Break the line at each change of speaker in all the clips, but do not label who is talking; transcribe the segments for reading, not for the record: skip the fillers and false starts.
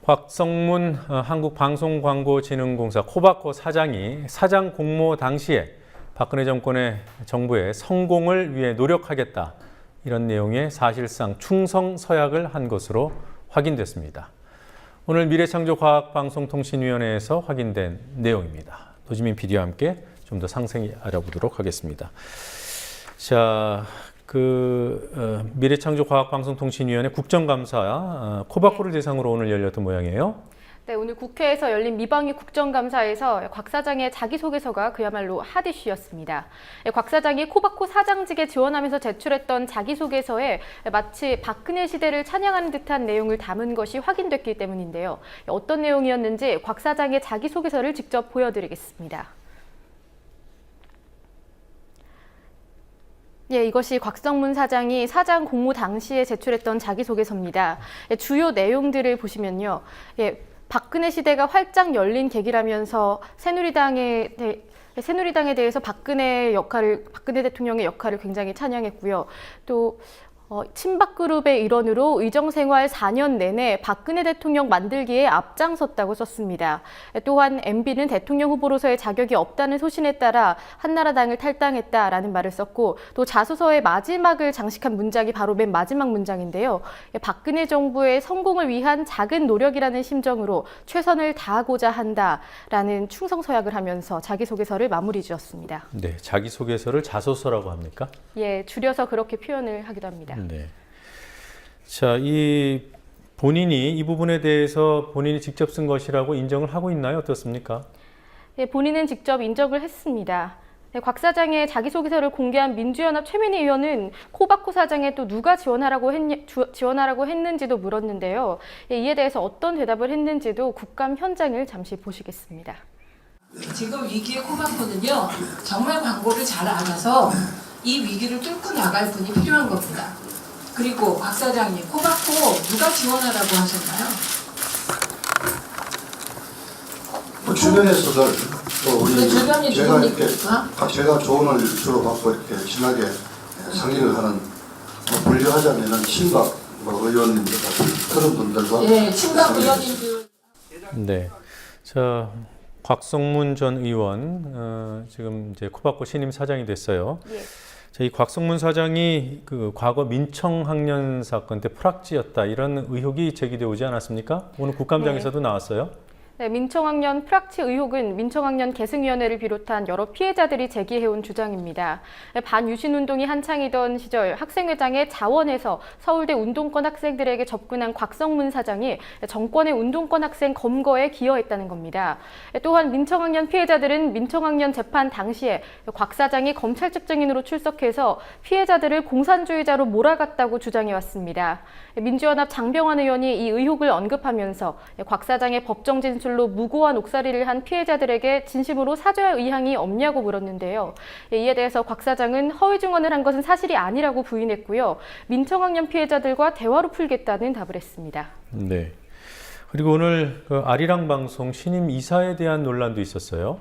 곽성문 한국방송광고진흥공사 코바코 사장이 사장 공모 당시에 박근혜 정권의 정부의 성공을 위해 노력하겠다, 이런 내용의 사실상 충성 서약을 한 것으로 확인됐습니다. 오늘 미래창조과학방송통신위원회에서 확인된 내용입니다. 노지민 PD와 함께 좀 더 상세히 알아보도록 하겠습니다. 자, 미래창조과학방송통신위원회 국정감사 코바코를 대상으로 오늘 열렸던 모양이에요.
네, 오늘 국회에서 열린 미방위 국정감사에서 곽 사장의 자기소개서가 그야말로 핫 이슈였습니다. 곽 사장이 코바코 사장직에 지원하면서 제출했던 자기소개서에 마치 박근혜 시대를 찬양하는 듯한 내용을 담은 것이 확인됐기 때문인데요. 어떤 내용이었는지 곽 사장의 자기소개서를 직접 보여드리겠습니다. 예, 이것이 곽성문 사장이 사장 공모 당시에 제출했던 자기소개서입니다. 주요 내용들을 보시면요. 박근혜 시대가 활짝 열린 계기라면서 새누리당에 대해서 박근혜 대통령의 역할을 굉장히 찬양했고요. 또 친박그룹의 일원으로 의정생활 4년 내내 박근혜 대통령 만들기에 앞장섰다고 썼습니다. 또한 MB는 대통령 후보로서의 자격이 없다는 소신에 따라 한나라당을 탈당했다라는 말을 썼고, 또 자소서의 마지막을 장식한 문장이 바로 맨 마지막 문장인데요. 박근혜 정부의 성공을 위한 작은 노력이라는 심정으로 최선을 다하고자 한다라는 충성서약을 하면서 자기소개서를 마무리 지었습니다.
네, 자기소개서를 자소서라고 합니까?
예, 줄여서 그렇게 표현을 하기도 합니다.
네. 자, 본인이 이 부분에 대해서 본인이 직접 쓴 것이라고 인정을 하고 있나요? 어떻습니까?
예, 본인은 직접 인정을 했습니다. 네, 곽 사장의 자기소개서를 공개한 민주연합 최민희 의원은 코바코 사장에 또 누가 지원하라고 했는지도 물었는데요. 예, 이에 대해서 어떤 대답을 했는지도 국감 현장을 잠시 보시겠습니다.
지금 위기의 코바코는요, 정말 광고를 잘 알아서 이 위기를 뚫고 나갈 분이 필요한 겁니다. 그리고 곽 사장님, 코바코 누가 지원하라고 하셨나요?
주변에서도 또 우리
주변이
제가 이렇게
누굽니까?
제가 조언을 주로 받고 이렇게 친하게 상의를 하는, 분류하자면은 친박 의원님들 같은 그런 분들과
네, 친박 의원님들.
네. 자, 곽성문 전 의원 지금 이제 코바코 신임 사장이 됐어요.
예.
자, 이 곽성문 사장이 과거 민청학년 사건 때 프락지였다, 이런 의혹이 제기되어 오지 않았습니까? 오늘 국감장에서도 나왔어요.
네, 민청학년 프락치 의혹은 민청학년 계승위원회를 비롯한 여러 피해자들이 제기해온 주장입니다. 반유신운동이 한창이던 시절 학생회장의 자원에서 서울대 운동권 학생들에게 접근한 곽성문 사장이 정권의 운동권 학생 검거에 기여했다는 겁니다. 또한 민청학년 피해자들은 민청학년 재판 당시에 곽 사장이 검찰 측 증인으로 출석해서 피해자들을 공산주의자로 몰아갔다고 주장해왔습니다. 민주연합 장병환 의원이 이 의혹을 언급하면서 곽 사장의 법정 진술로 무고한 옥살이를 한 피해자들에게 진심으로 사죄할 의향이 없냐고 물었는데요. 이에 대해서 곽 사장은 허위 증언을 한 것은 사실이 아니라고 부인했고요. 민청학년 피해자들과 대화로 풀겠다는 답을 했습니다.
네. 그리고 오늘 아리랑 방송 신임 이사에 대한 논란도 있었어요.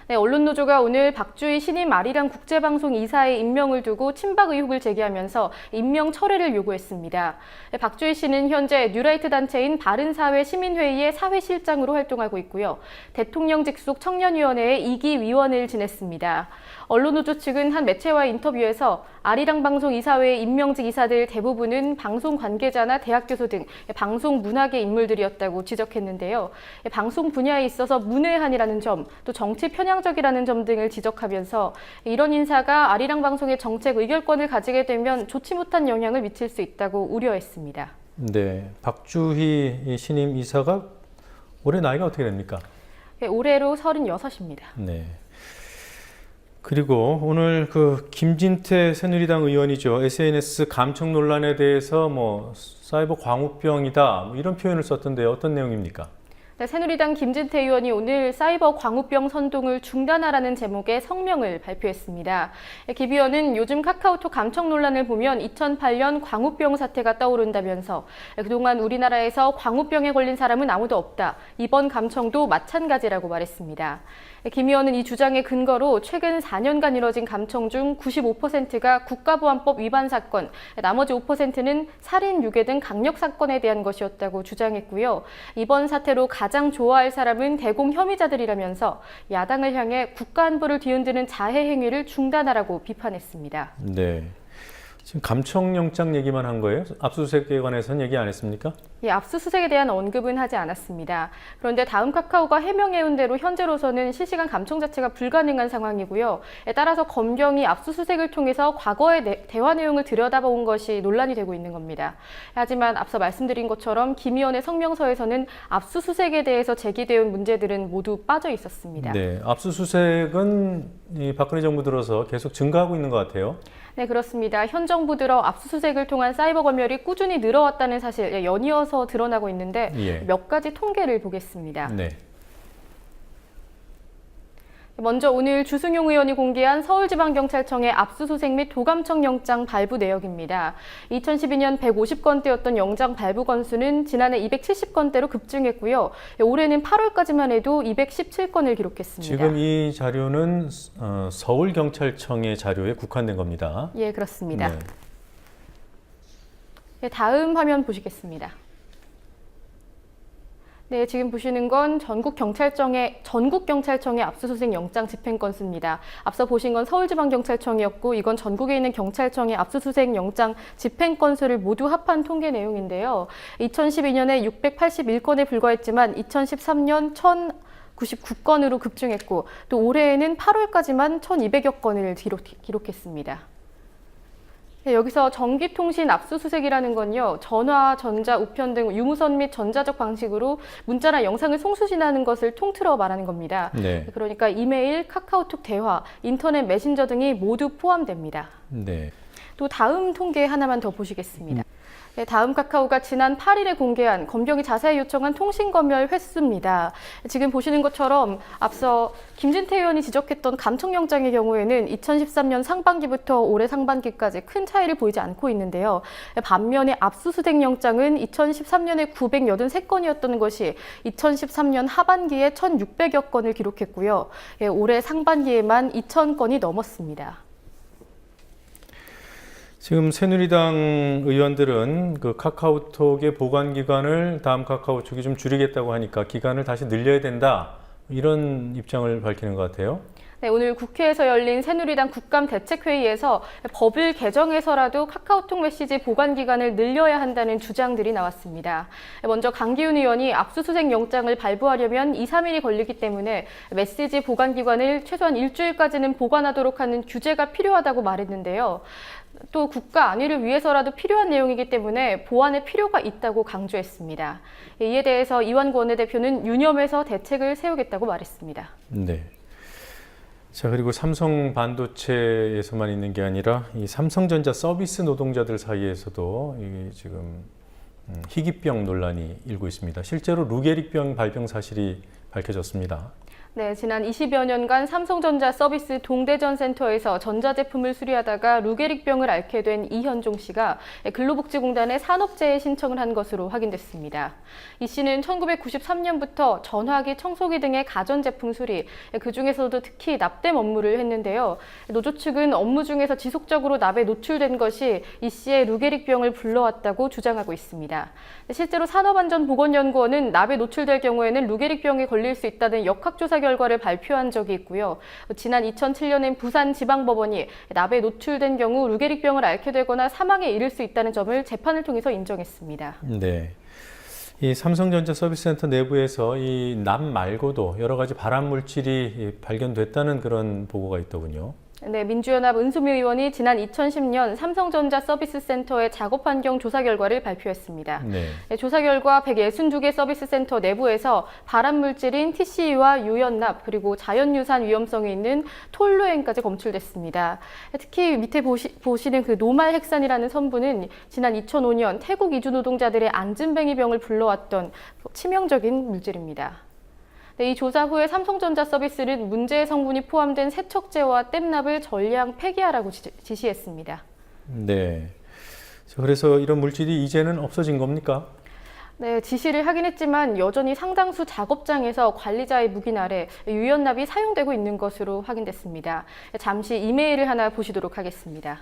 네, 언론노조가 오늘 박주희 신임 아리랑 국제방송 이사의 임명을 두고 친박 의혹을 제기하면서 임명 철회를 요구했습니다. 박주희 씨는 현재 뉴라이트 단체인 바른사회 시민회의의 사회실장으로 활동하고 있고요. 대통령 직속 청년위원회의 2기 위원을 지냈습니다. 언론노조 측은 한 매체와의 인터뷰에서 아리랑 방송 이사회의 임명직 이사들 대부분은 방송 관계자나 대학 교수 등 방송 문학의 인물들이었다고 지적했는데요. 방송 분야에 있어서 문외한이라는 점, 또 정치 편향적이라는 점 등을 지적하면서 이런 인사가 아리랑 방송의 정책 의결권을 가지게 되면 좋지 못한 영향을 미칠 수 있다고 우려했습니다.
네, 박주희 신임 이사가 올해 나이가 어떻게 됩니까?
올해로 36입니다.
네. 그리고 오늘 김진태 새누리당 의원이죠. SNS 감청 논란에 대해서 사이버 광우병이다, 이런 표현을 썼던데요. 어떤 내용입니까?
네, 새누리당 김진태 의원이 오늘 사이버 광우병 선동을 중단하라는 제목의 성명을 발표했습니다. 김 의원은 요즘 카카오톡 감청 논란을 보면 2008년 광우병 사태가 떠오른다면서 그동안 우리나라에서 광우병에 걸린 사람은 아무도 없다, 이번 감청도 마찬가지라고 말했습니다. 김 의원은 이 주장의 근거로 최근 4년간 이뤄진 감청 중 95%가 국가보안법 위반 사건, 나머지 5%는 살인, 유괴 등 강력 사건에 대한 것이었다고 주장했고요. 이번 사태로 가장 좋아할 사람은 대공 혐의자들이라면서 야당을 향해 국가안보를 뒤흔드는 자해 행위를 중단하라고 비판했습니다.
네. 지금 감청영장 얘기만 한 거예요? 압수수색에 관해서는 얘기 안 했습니까?
예, 압수수색에 대한 언급은 하지 않았습니다. 그런데 다음 카카오가 해명해온 대로 현재로서는 실시간 감청 자체가 불가능한 상황이고요. 따라서 검경이 압수수색을 통해서 과거의 대화 내용을 들여다본 것이 논란이 되고 있는 겁니다. 하지만 앞서 말씀드린 것처럼 김 의원의 성명서에서는 압수수색에 대해서 제기되어 문제들은 모두 빠져 있었습니다.
네, 압수수색은 이 박근혜 정부 들어서 계속 증가하고 있는 것 같아요.
네, 그렇습니다. 현 정부 들어 압수수색을 통한 사이버 검열이 꾸준히 늘어왔다는 사실 연이어서 드러나고 있는데
예.
몇 가지 통계를 보겠습니다.
네.
먼저 오늘 주승용 의원이 공개한 서울지방경찰청의 압수수색 및 도감청 영장 발부 내역입니다. 2012년 150건대였던 영장 발부 건수는 지난해 270건대로 급증했고요. 올해는 8월까지만 해도 217건을 기록했습니다.
지금 이 자료는 서울경찰청의 자료에 국한된 겁니다.
예, 그렇습니다.
네.
네, 다음 화면 보시겠습니다. 네, 지금 보시는 건 전국경찰청의 압수수색 영장 집행 건수입니다. 앞서 보신 건 서울지방경찰청이었고 이건 전국에 있는 경찰청의 압수수색 영장 집행 건수를 모두 합한 통계 내용인데요. 2012년에 681건에 불과했지만 2013년 1,099건으로 급증했고 또 올해에는 8월까지만 1,200여 건을 기록했습니다. 네, 여기서 전기통신 압수수색이라는 건요, 전화, 전자, 우편 등 유무선 및 전자적 방식으로 문자나 영상을 송수신하는 것을 통틀어 말하는 겁니다.
네.
그러니까 이메일, 카카오톡 대화, 인터넷 메신저 등이 모두 포함됩니다.
네.
또 다음 통계 하나만 더 보시겠습니다. 네, 다음 카카오가 지난 8일에 공개한 검경이 자세히 요청한 통신검열 횟수입니다. 지금 보시는 것처럼 앞서 김진태 의원이 지적했던 감청영장의 경우에는 2013년 상반기부터 올해 상반기까지 큰 차이를 보이지 않고 있는데요. 반면에 압수수색 영장은 2013년에 983건이었던 것이 2013년 하반기에 1,600여 건을 기록했고요. 올해 상반기에만 2,000건이 넘었습니다.
지금 새누리당 의원들은 그 카카오톡의 보관 기간을 다음 카카오톡이 좀 줄이겠다고 하니까 기간을 다시 늘려야 된다, 이런 입장을 밝히는 것 같아요.
네, 오늘 국회에서 열린 새누리당 국감대책회의에서 법을 개정해서라도 카카오톡 메시지 보관 기간을 늘려야 한다는 주장들이 나왔습니다. 먼저 강기훈 의원이 압수수색 영장을 발부하려면 2, 3일이 걸리기 때문에 메시지 보관 기간을 최소한 일주일까지는 보관하도록 하는 규제가 필요하다고 말했는데요. 또 국가 안위를 위해서라도 필요한 내용이기 때문에 보완의 필요가 있다고 강조했습니다. 이에 대해서 이완구 원내대표는 유념해서 대책을 세우겠다고 말했습니다.
네. 자, 그리고 삼성 반도체에서만 있는 게 아니라 이 삼성전자 서비스 노동자들 사이에서도 이 지금 희귀병 논란이 일고 있습니다. 실제로 루게릭병 발병 사실이 밝혀졌습니다.
네, 지난 20여 년간 삼성전자 서비스 동대전 센터에서 전자제품을 수리하다가 루게릭병을 앓게 된 이현종 씨가 근로복지공단에 산업재해 신청을 한 것으로 확인됐습니다. 이 씨는 1993년부터 전화기, 청소기 등의 가전제품 수리, 그중에서도 특히 납땜 업무를 했는데요. 노조 측은 업무 중에서 지속적으로 납에 노출된 것이 이 씨의 루게릭병을 불러왔다고 주장하고 있습니다. 실제로 산업안전보건연구원은 납에 노출될 경우에는 루게릭병에 걸릴 수 있다는 역학조사 결과를 발표한 적이 있고요. 지난 2007년엔 부산지방법원이 납에 노출된 경우 루게릭병을 앓게 되거나 사망에 이를 수 있다는 점을 재판을 통해서 인정했습니다.
네. 이 삼성전자 서비스센터 내부에서 이 납 말고도 여러 가지 발암 물질이 발견됐다는 그런 보고가 있더군요.
네, 민주연합 은수미 의원이 지난 2010년 삼성전자 서비스센터의 작업 환경 조사 결과를 발표했습니다.
네.
조사 결과 162개 서비스센터 내부에서 발암 물질인 TCE와 유연납 그리고 자연유산 위험성이 있는 톨루엔까지 검출됐습니다. 특히 밑에 보시는 그 노말헥산이라는 성분은 지난 2005년 태국 이주 노동자들의 안진뱅이병을 불러왔던 치명적인 물질입니다. 네, 이 조사 후에 삼성전자 서비스는 문제의 성분이 포함된 세척제와 땜납을 전량 폐기하라고 지시했습니다.
네. 그래서 이런 물질이 이제는 없어진 겁니까?
네, 지시를 하긴 했지만 여전히 상당수 작업장에서 관리자의 묵인 아래 유연납이 사용되고 있는 것으로 확인됐습니다. 잠시 이메일을 하나 보시도록 하겠습니다.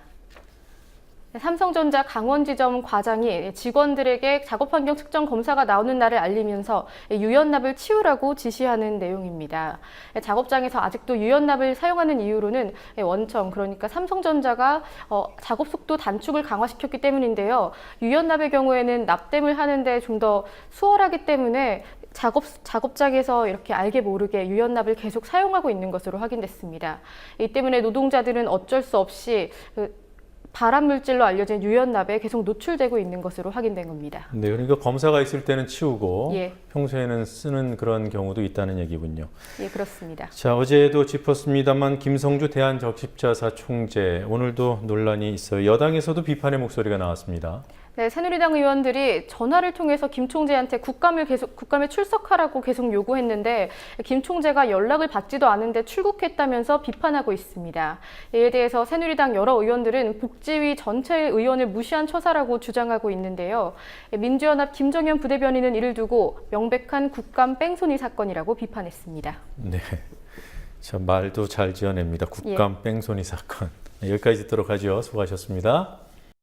삼성전자 강원지점 과장이 직원들에게 작업환경 측정 검사가 나오는 날을 알리면서 유연납을 치우라고 지시하는 내용입니다. 작업장에서 아직도 유연납을 사용하는 이유로는 원청, 그러니까 삼성전자가 작업 속도 단축을 강화시켰기 때문인데요. 유연납의 경우에는 납땜을 하는데 좀 더 수월하기 때문에 작업장에서 이렇게 알게 모르게 유연납을 계속 사용하고 있는 것으로 확인됐습니다. 이 때문에 노동자들은 어쩔 수 없이 발암 물질로 알려진 유연납에 계속 노출되고 있는 것으로 확인된 겁니다.
네, 그러니까 검사가 있을 때는 치우고
예.
평소에는 쓰는 그런 경우도 있다는 얘기군요.
예, 그렇습니다.
자, 어제도 짚었습니다만 김성주 대한적십자사 총재 오늘도 논란이 있어요. 여당에서도 비판의 목소리가 나왔습니다.
네, 새누리당 의원들이 전화를 통해서 김 총재한테 국감에 출석하라고 계속 요구했는데 김 총재가 연락을 받지도 않은데 출국했다면서 비판하고 있습니다. 이에 대해서 새누리당 여러 의원들은 복지위 전체 의원을 무시한 처사라고 주장하고 있는데요. 민주연합 김정현 부대변인은 이를 두고 명백한 국감 뺑소니 사건이라고 비판했습니다.
네, 자, 말도 잘 지어냅니다. 국감 뺑소니 사건. 네, 여기까지 듣도록 하죠. 수고하셨습니다.